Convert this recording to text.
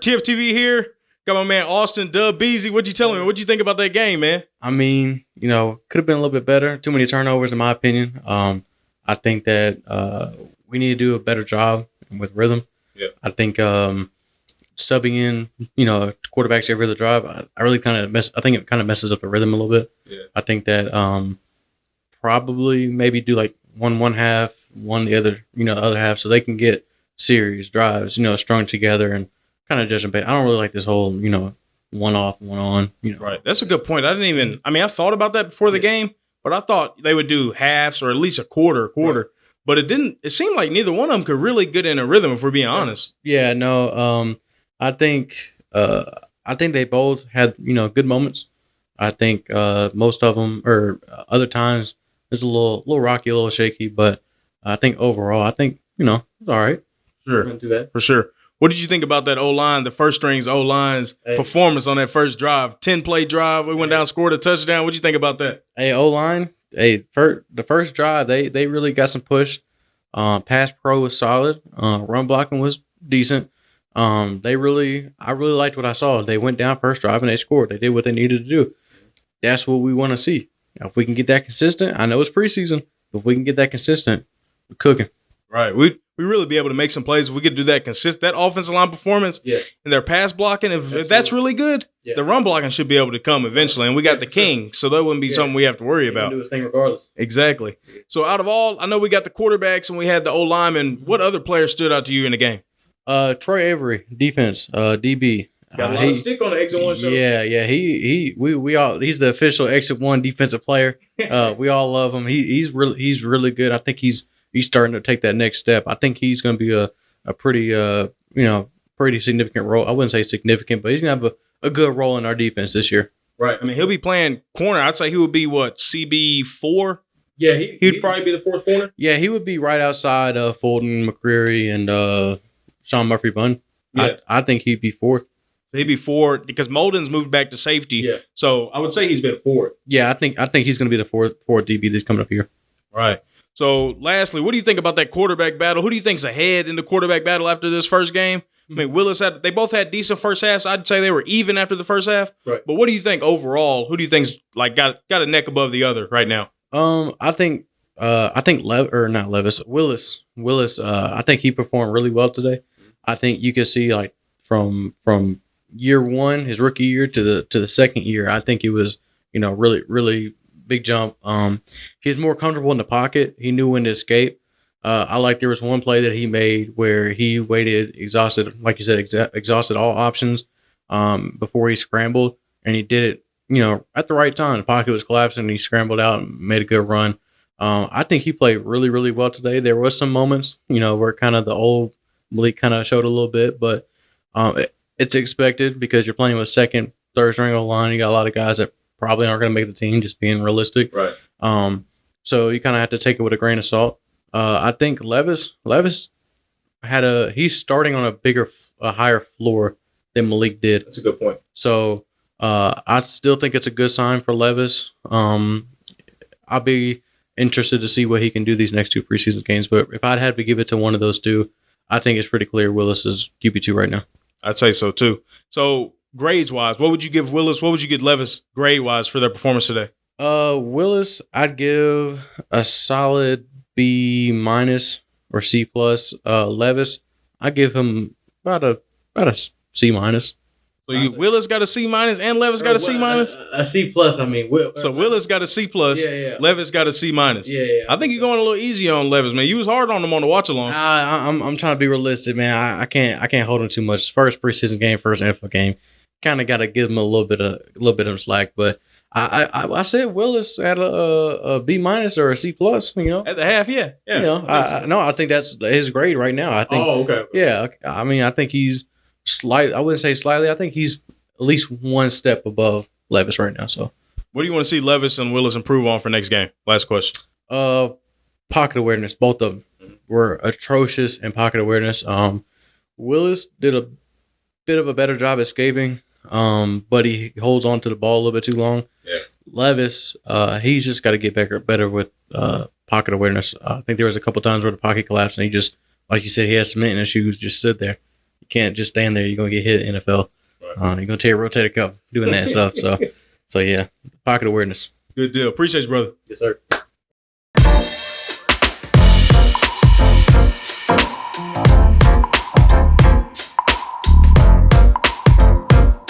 TFTV here. Got my man Austin Dub Beasy. What'd you tell me? What'd you think about that game, man? I mean, could have been a little bit better. Too many turnovers, in my opinion. I think that we need to do a better job with rhythm. Yeah. I think subbing in, quarterbacks every other drive, I really I think it kind of messes up the rhythm a little bit. Yeah. I think that probably maybe do like one half, one the other, the other half, so they can get series drives, strung together and kind of judge them. I don't really like this whole, one off, one on. Right. That's a good point. I thought about that before the game, but I thought they would do halves or at least a quarter. Right. But it seemed like neither one of them could really get in a rhythm, if we're being honest. Yeah, no. I think they both had, good moments. I think most of them, or other times, it's a little rocky, a little shaky. But I think overall, it's all right. Sure. Not too bad. For sure. What did you think about that O-line, the first strings O-line's performance on that first drive? 10-play drive. We went down, scored a touchdown. What did you think about that? Hey, O-line, the first drive, they really got some push. Pass pro was solid. Run blocking was decent. I really liked what I saw. They went down first drive and they scored. They did what they needed to do. That's what we want to see. Now, if we can get that consistent, I know it's preseason, but if we can get that consistent, we're cooking. Right. We really be able to make some plays if we could do that that offensive line performance and their pass blocking. If that's really good, the run blocking should be able to come eventually. And we got the king, so that wouldn't be something we have to worry about. Do his thing regardless. Exactly. So out of all, I know we got the quarterbacks and we had the O-linemen. What other players stood out to you in the game? Troy Avery, defense, DB. Got a lot of stick on the Exit One show. Yeah. He's the official Exit One defensive player. We all love him. He's really good. I think he's starting to take that next step. I think he's going to be a pretty pretty significant role. I wouldn't say significant, but he's going to have a good role in our defense this year. Right. I mean, he'll be playing corner. I'd say he would be CB4. Yeah, he'd probably be the fourth corner. Yeah, he would be right outside Fulton, McCreary, and Sean Murphy Bunn. Yeah. I think he'd be fourth. He'd be fourth because Molden's moved back to safety. Yeah. So I would say he's been fourth. Yeah, I think he's going to be the fourth DB that's coming up here. Right. So lastly, what do you think about that quarterback battle? Who do you think's ahead in the quarterback battle after this first game? I mean, they both had decent first halves. I'd say they were even after the first half. Right. But what do you think overall? Who do you think's got a neck above the other right now? I think Willis. I think he performed really well today. I think you could see like from year one, his rookie year to the second year, I think it was really really big jump. He was more comfortable in the pocket. He knew when to escape. I like there was one play that he made where he waited, exhausted, like you said, exhausted all options before he scrambled, and he did it, at the right time. The pocket was collapsing, and he scrambled out and made a good run. I think he played really, really well today. There was some moments, where kind of the old Malik kind of showed a little bit, but it's expected because you're playing with second, third string of the line. You got a lot of guys that probably aren't going to make the team, just being realistic. Right. So you kind of have to take it with a grain of salt. I think Levis he's starting on a higher floor than Malik did. That's a good point. So I still think it's a good sign for Levis. I'll be interested to see what he can do these next two preseason games. But if I'd have to give it to one of those two, I think it's pretty clear Willis is QB2 right now. I'd say so too. So grades-wise, what would you give Willis? What would you give Levis grade-wise for their performance today? Willis, I'd give a solid B- or C+. Levis, I give him about a C-. So Willis got a C- and Levis got a C-? A C+, I mean. So Willis got a C+. Yeah. Levis got a C-. Yeah. I think you're going a little easy on Levis, man. You was hard on him on the watch along. I'm trying to be realistic, man. I can't hold him too much. First preseason game, first NFL game. Kind of got to give him a little bit of slack, but I said Willis at a B- or a C+. At the half, yeah. I think that's his grade right now. I think. Oh, okay. Yeah, I mean, I think he's I wouldn't say slightly. I think he's at least one step above Levis right now. So, what do you want to see Levis and Willis improve on for next game? Last question. Pocket awareness. Both of them were atrocious in pocket awareness. Willis did a bit of a better job escaping. But he holds on to the ball a little bit too long. Yeah. Levis, he's just got to get better with pocket awareness. I think there was a couple times where the pocket collapsed and he just, like you said, he had cement in his shoes, just stood there. can't just stand there. You're gonna get hit in the NFL. Right. You're gonna tear a rotator cuff doing that stuff. So yeah, pocket awareness. Good deal. Appreciate you, brother. Yes, sir.